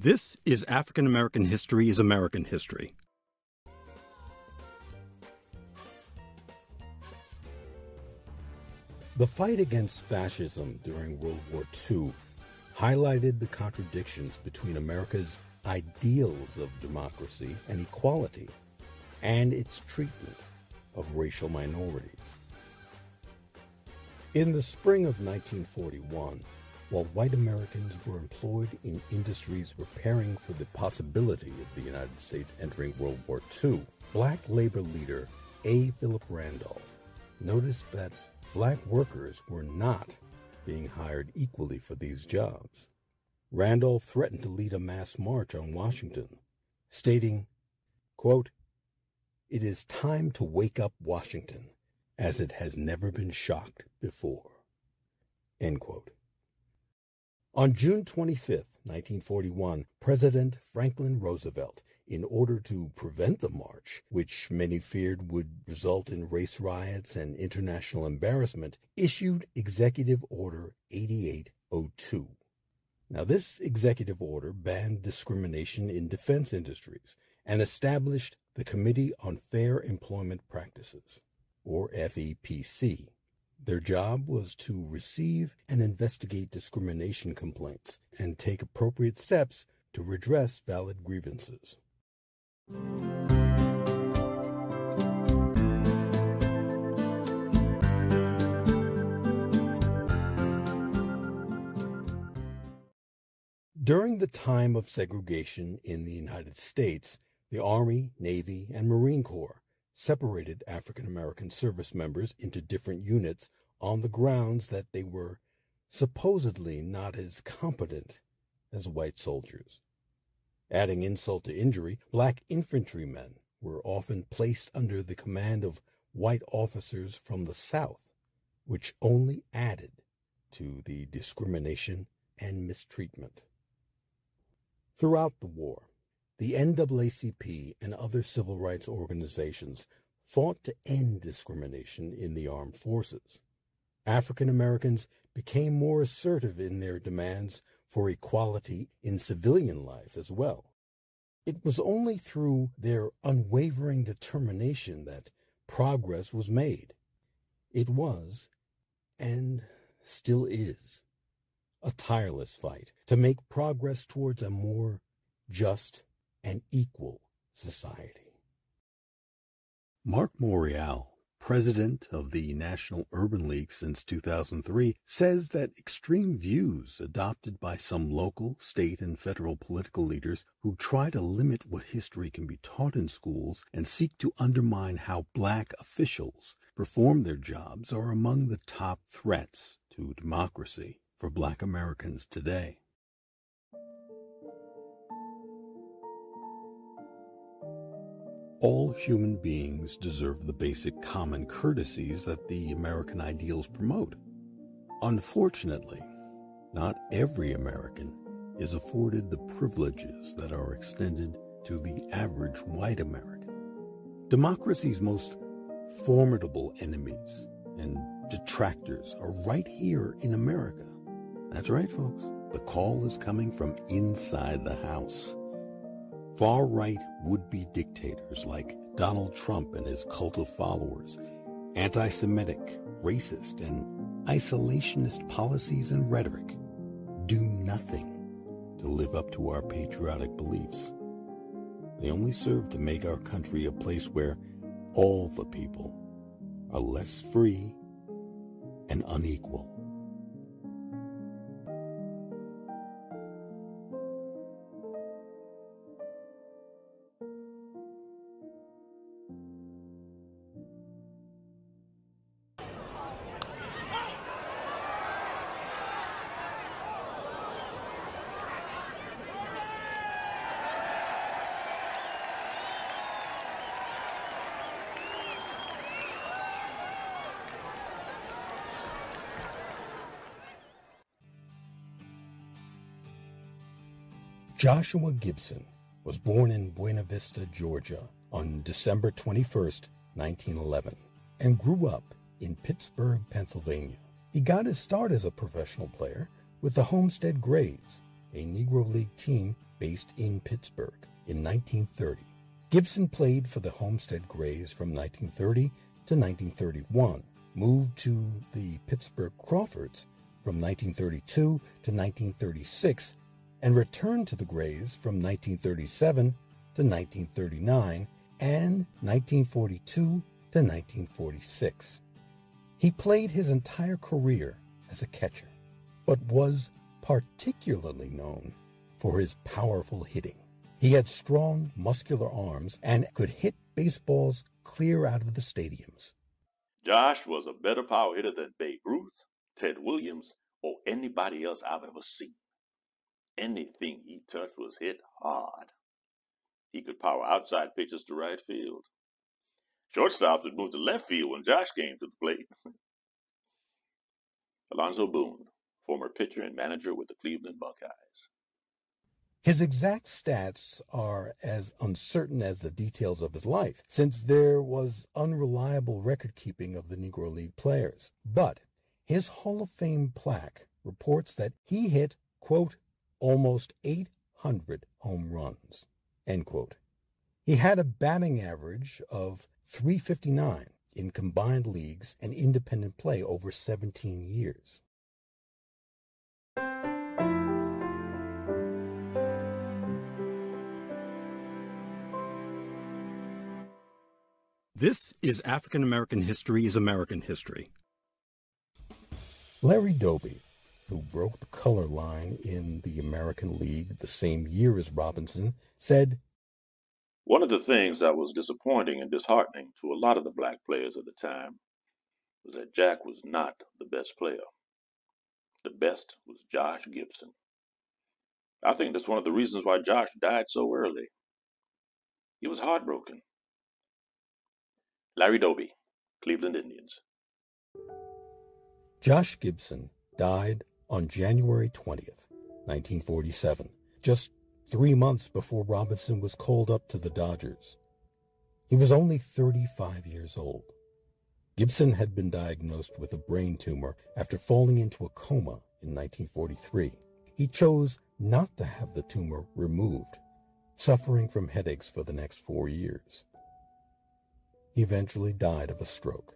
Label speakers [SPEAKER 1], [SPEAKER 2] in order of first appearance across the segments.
[SPEAKER 1] This is African American History is American History. The fight against fascism during World War II highlighted the contradictions between America's ideals of democracy and equality and its treatment of racial minorities. In the spring of 1941, while white Americans were employed in industries preparing for the possibility of the United States entering World War II, black labor leader A. Philip Randolph noticed that black workers were not being hired equally for these jobs. Randolph threatened to lead a mass march on Washington, stating, quote, "It is time to wake up Washington, as it has never been shocked before." End quote. On June 25, 1941, President Franklin Roosevelt, in order to prevent the march, which many feared would result in race riots and international embarrassment, issued Executive Order 8802. Now, this executive order banned discrimination in defense industries and established the Committee on Fair Employment Practices, or FEPC. Their job was to receive and investigate discrimination complaints and take appropriate steps to redress valid grievances. During the time of segregation in the United States, the Army, Navy, and Marine Corps separated African American service members into different units on the grounds that they were supposedly not as competent as white soldiers. Adding insult to injury, black infantrymen were often placed under the command of white officers from the South, which only added to the discrimination and mistreatment. Throughout the war, the NAACP and other civil rights organizations fought to end discrimination in the armed forces. African Americans became more assertive in their demands for equality in civilian life as well. It was only through their unwavering determination that progress was made. It was, and still is, a tireless fight to make progress towards a more just and equal society. Mark Morial, president of the National Urban League since 2003, says that extreme views adopted by some local, state, and federal political leaders who try to limit what history can be taught in schools and seek to undermine how black officials perform their jobs are among the top threats to democracy for black Americans today. All human beings deserve the basic common courtesies that the American ideals promote. Unfortunately, not every American is afforded the privileges that are extended to the average white American. Democracy's most formidable enemies and detractors are right here in America. That's right, folks. The call is coming from inside the house. Far-right would-be dictators like Donald Trump and his cult of followers, anti-Semitic, racist, and isolationist policies and rhetoric do nothing to live up to our patriotic beliefs. They only serve to make our country a place where all the people are less free and unequal. Joshua Gibson was born in Buena Vista, Georgia on December 21, 1911, and grew up in Pittsburgh, Pennsylvania. He got his start as a professional player with the Homestead Grays, a Negro League team based in Pittsburgh in 1930. Gibson played for the Homestead Grays from 1930 to 1931, moved to the Pittsburgh Crawfords from 1932 to 1936, and returned to the Grays from 1937 to 1939 and 1942 to 1946. He played his entire career as a catcher, but was particularly known for his powerful hitting. He had strong, muscular arms and could hit baseballs clear out of the stadiums.
[SPEAKER 2] Josh was a better power hitter than Babe Ruth, Ted Williams, or anybody else I've ever seen. Anything he touched was hit hard. He could power outside pitches to right field. Shortstops would move to left field when Josh came to the plate. Alonzo Boone, former pitcher and manager with the Cleveland Buckeyes.
[SPEAKER 1] His exact stats are as uncertain as the details of his life, since there was unreliable record-keeping of the Negro League players. But his Hall of Fame plaque reports that he hit, quote, almost 800 home runs, end quote. He had a batting average of .359 in combined leagues and independent play over 17 years. This is African American History is American History. Larry Doby, who broke the color line in the American League the same year as Robinson, said,
[SPEAKER 2] "One of the things that was disappointing and disheartening to a lot of the black players at the time was that Jack was not the best player. The best was Josh Gibson. I think that's one of the reasons why Josh died so early. He was heartbroken." Larry Doby, Cleveland Indians.
[SPEAKER 1] Josh Gibson died on January 20th, 1947, just 3 months before Robinson was called up to the Dodgers. He was only 35 years old. Gibson had been diagnosed with a brain tumor after falling into a coma in 1943. He chose not to have the tumor removed, suffering from headaches for the next 4 years. He eventually died of a stroke.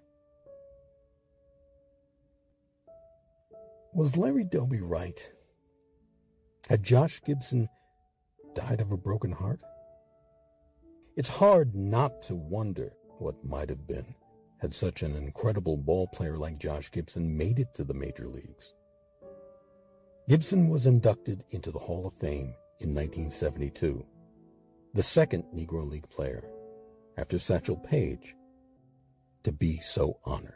[SPEAKER 1] Was Larry Doby right? Had Josh Gibson died of a broken heart? It's hard not to wonder what might have been had such an incredible ball player like Josh Gibson made it to the major leagues. Gibson was inducted into the Hall of Fame in 1972, the second Negro League player, after Satchel Paige, to be so honored.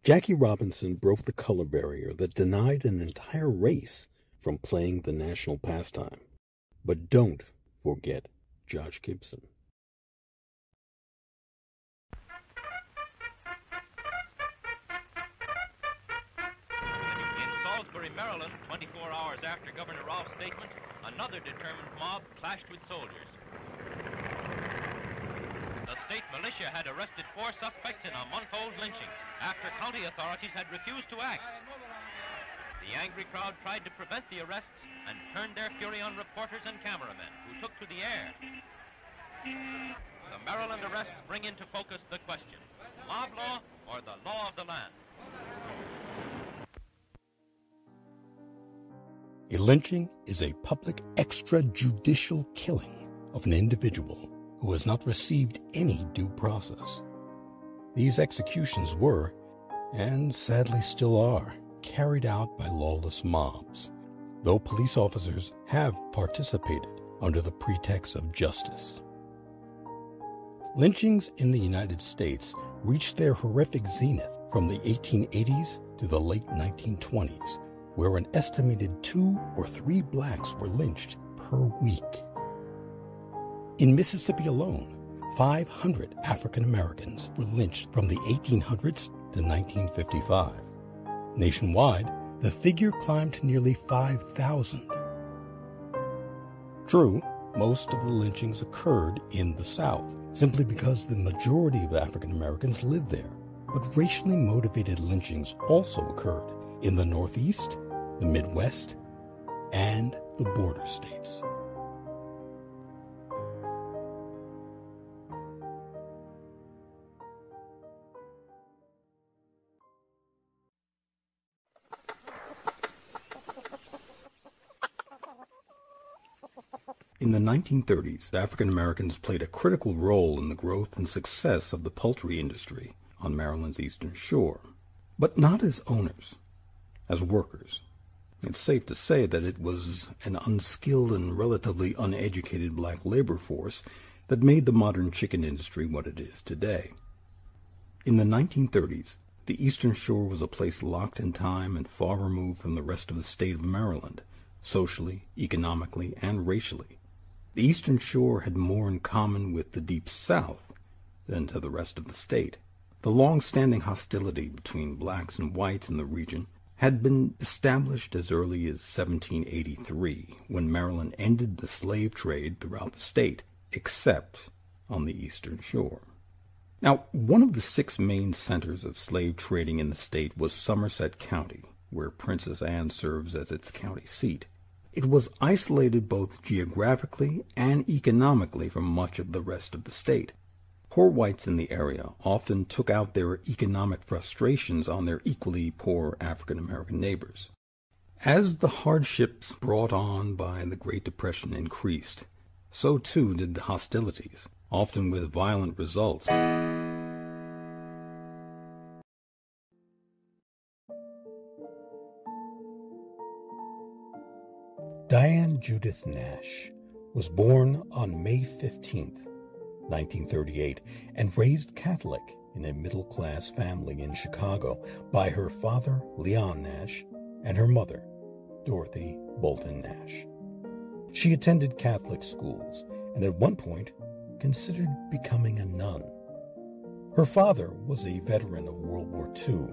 [SPEAKER 1] Jackie Robinson broke the color barrier that denied an entire race from playing the national pastime. But don't forget Josh Gibson.
[SPEAKER 3] In Salisbury, Maryland, 24 hours after Governor Rolfe's statement, another determined mob clashed with soldiers. The state militia had arrested 4 suspects in a month-old lynching after county authorities had refused to act. The angry crowd tried to prevent the arrests and turned their fury on reporters and cameramen who took to the air. The Maryland arrests bring into focus the question, mob law or the law of the land?
[SPEAKER 1] A lynching is a public extrajudicial killing of an individual who has not received any due process. These executions were, and sadly still are, carried out by lawless mobs, though police officers have participated under the pretext of justice. Lynchings in the United States reached their horrific zenith from the 1880s to the late 1920s, where an estimated 2 or 3 blacks were lynched per week. In Mississippi alone, 500 African Americans were lynched from the 1800s to 1955. Nationwide, the figure climbed to nearly 5,000. True, most of the lynchings occurred in the South, simply because the majority of African Americans lived there. But racially motivated lynchings also occurred in the Northeast, the Midwest, and the border states. In the 1930s, African Americans played a critical role in the growth and success of the poultry industry on Maryland's Eastern Shore, but not as owners, as workers. It's safe to say that it was an unskilled and relatively uneducated black labor force that made the modern chicken industry what it is today. In the 1930s, the Eastern Shore was a place locked in time and far removed from the rest of the state of Maryland, socially, economically, and racially. The Eastern Shore had more in common with the Deep South than to the rest of the state. The long-standing hostility between blacks and whites in the region had been established as early as 1783, when Maryland ended the slave trade throughout the state, except on the Eastern Shore. Now, one of the 6 main centers of slave trading in the state was Somerset County, where Princess Anne serves as its county seat. It was isolated both geographically and economically from much of the rest of the state. Poor whites in the area often took out their economic frustrations on their equally poor African American neighbors. As the hardships brought on by the Great Depression increased, so too did the hostilities, often with violent results. Diane Judith Nash was born on May 15th, 1938, and raised Catholic in a middle-class family in Chicago by her father, Leon Nash, and her mother, Dorothy Bolton Nash. She attended Catholic schools and at one point considered becoming a nun. Her father was a veteran of World War II.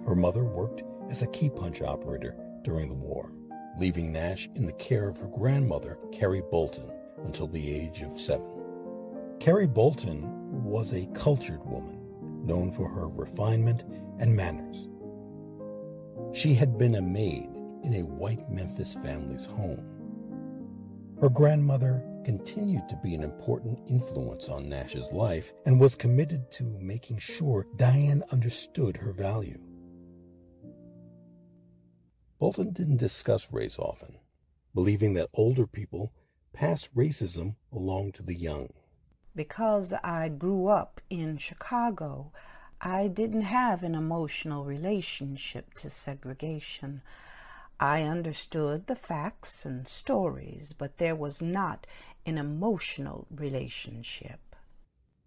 [SPEAKER 1] Her mother worked as a key punch operator during the war, leaving Nash in the care of her grandmother, Carrie Bolton, until the age of 7. Carrie Bolton was a cultured woman, known for her refinement and manners. She had been a maid in a white Memphis family's home. Her grandmother continued to be an important influence on Nash's life and was committed to making sure Diane understood her value. Bolton didn't discuss race often, believing that older people pass racism along to the young.
[SPEAKER 4] Because I grew up in Chicago, I didn't have an emotional relationship to segregation. I understood the facts and stories, but there was not an emotional relationship.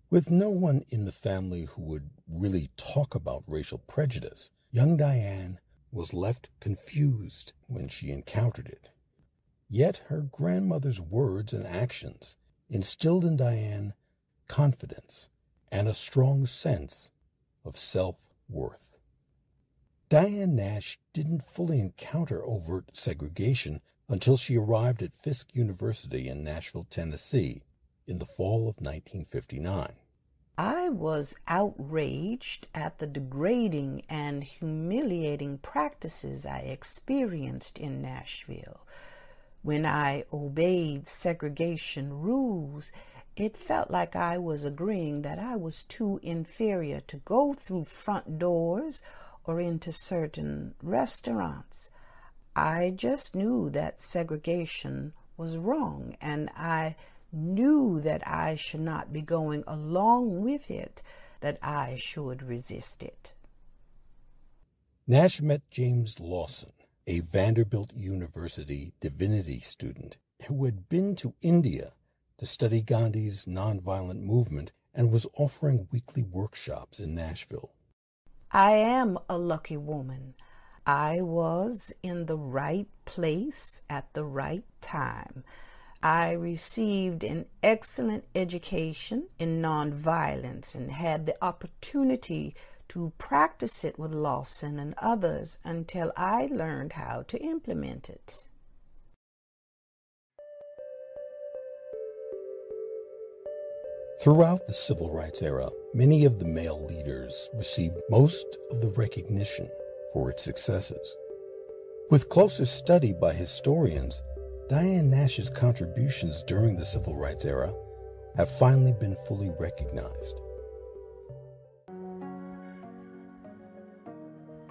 [SPEAKER 1] With no one in the family who would really talk about racial prejudice, young Diane was left confused when she encountered it. Yet her grandmother's words and actions instilled in Diane confidence and a strong sense of self-worth. Diane Nash didn't fully encounter overt segregation until she arrived at Fisk University in Nashville, Tennessee, in the fall of 1959.
[SPEAKER 4] I was outraged at the degrading and humiliating practices I experienced in Nashville. When I obeyed segregation rules, it felt like I was agreeing that I was too inferior to go through front doors or into certain restaurants. I just knew that segregation was wrong, and I knew that I should not be going along with it, that I should resist it.
[SPEAKER 1] Nash met James Lawson, a Vanderbilt University divinity student who had been to India to study Gandhi's nonviolent movement and was offering weekly workshops in Nashville.
[SPEAKER 4] I am a lucky woman. I was in the right place at the right time. I received an excellent education in nonviolence and had the opportunity to practice it with Lawson and others until I learned how to implement it.
[SPEAKER 1] Throughout the civil rights era, many of the male leaders received most of the recognition for its successes. With closer study by historians, Diane Nash's contributions during the civil rights era have finally been fully recognized.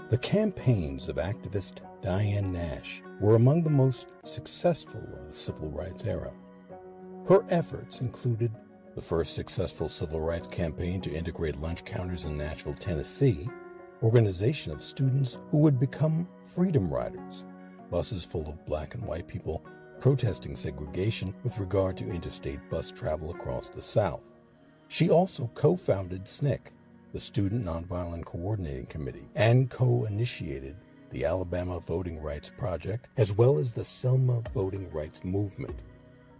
[SPEAKER 1] The campaigns of activist Diane Nash were among the most successful of the civil rights era. Her efforts included the first successful civil rights campaign to integrate lunch counters in Nashville, Tennessee, organization of students who would become Freedom Riders, buses full of black and white people protesting segregation with regard to interstate bus travel across the South. She also co-founded SNCC, the Student Nonviolent Coordinating Committee, and co-initiated the Alabama Voting Rights Project, as well as the Selma Voting Rights Movement.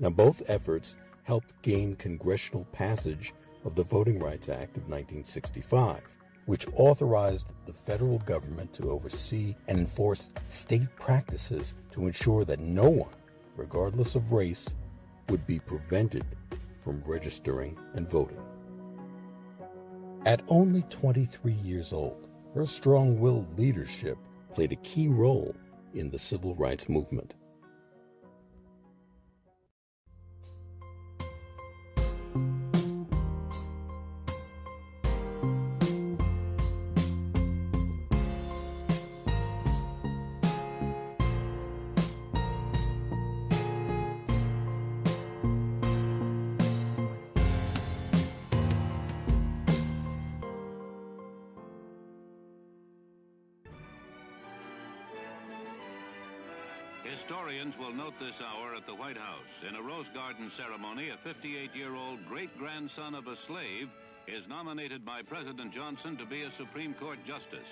[SPEAKER 1] Now, both efforts helped gain congressional passage of the Voting Rights Act of 1965, which authorized the federal government to oversee and enforce state practices to ensure that no one, regardless of race, would be prevented from registering and voting. At only 23 years old, her strong-willed leadership played a key role in the civil rights movement.
[SPEAKER 5] Historians will note this hour at the White House. In a Rose Garden ceremony, a 58-year-old great-grandson of a slave is nominated by President Johnson to be a Supreme Court justice.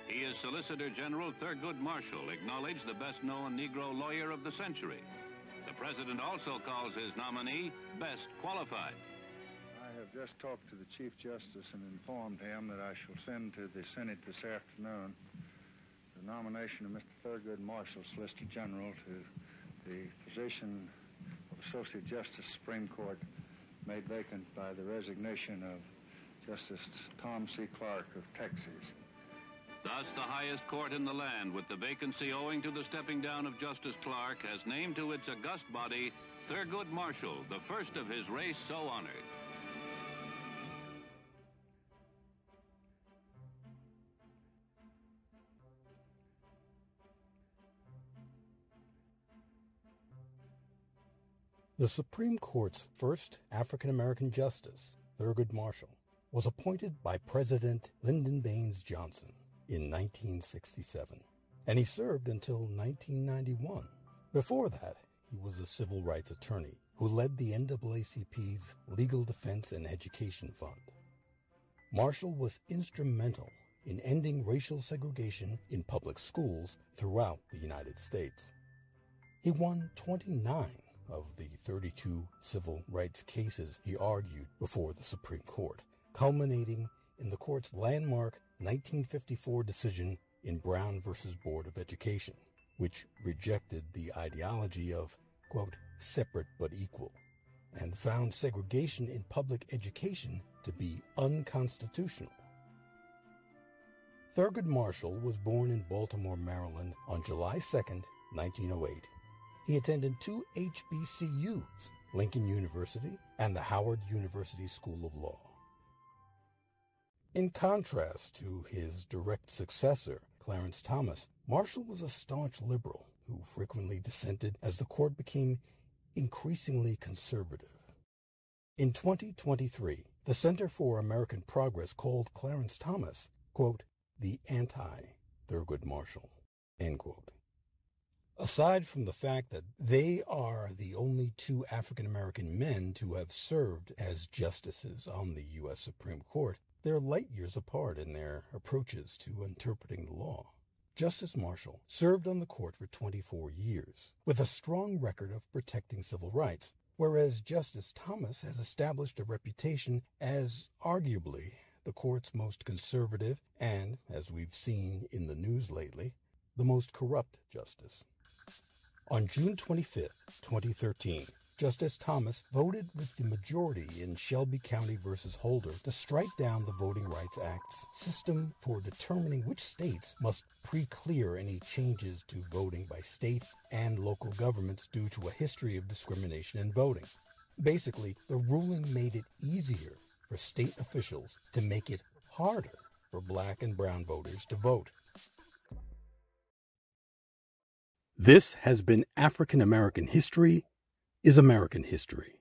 [SPEAKER 5] He is Solicitor General Thurgood Marshall, acknowledged the best-known Negro lawyer of the century. The president also calls his nominee best qualified.
[SPEAKER 6] I have just talked to the Chief Justice and informed him that I shall send to the Senate this afternoon the nomination of Mr. Thurgood Marshall, Solicitor General, to the position of Associate Justice, Supreme Court, made vacant by the resignation of Justice Tom C. Clark of Texas.
[SPEAKER 5] Thus, the highest court in the land, with the vacancy owing to the stepping down of Justice Clark, has named to its august body Thurgood Marshall, the first of his race so honored.
[SPEAKER 1] The Supreme Court's first African-American justice, Thurgood Marshall, was appointed by President Lyndon Baines Johnson in 1967, and he served until 1991. Before that, he was a civil rights attorney who led the NAACP's Legal Defense and Education Fund. Marshall was instrumental in ending racial segregation in public schools throughout the United States. He won 29 of the 32 civil rights cases he argued before the Supreme Court, culminating in the court's landmark 1954 decision in Brown v. Board of Education, which rejected the ideology of, quote, separate but equal, and found segregation in public education to be unconstitutional. Thurgood Marshall was born in Baltimore, Maryland on July 2nd, 1908. He attended two HBCUs, Lincoln University and the Howard University School of Law. In contrast to his direct successor, Clarence Thomas, Marshall was a staunch liberal who frequently dissented as the court became increasingly conservative. In 2023, the Center for American Progress called Clarence Thomas, quote, the anti-Thurgood Marshall, end quote. Aside from the fact that they are the only two African-American men to have served as justices on the U.S. Supreme Court, they're light years apart in their approaches to interpreting the law. Justice Marshall served on the court for 24 years, with a strong record of protecting civil rights, whereas Justice Thomas has established a reputation as arguably the court's most conservative and, as we've seen in the news lately, the most corrupt justice. On June 25, 2013, Justice Thomas voted with the majority in Shelby County versus Holder to strike down the Voting Rights Act's system for determining which states must pre-clear any changes to voting by state and local governments due to a history of discrimination in voting. Basically, the ruling made it easier for state officials to make it harder for black and brown voters to vote. This has been African American History is American History.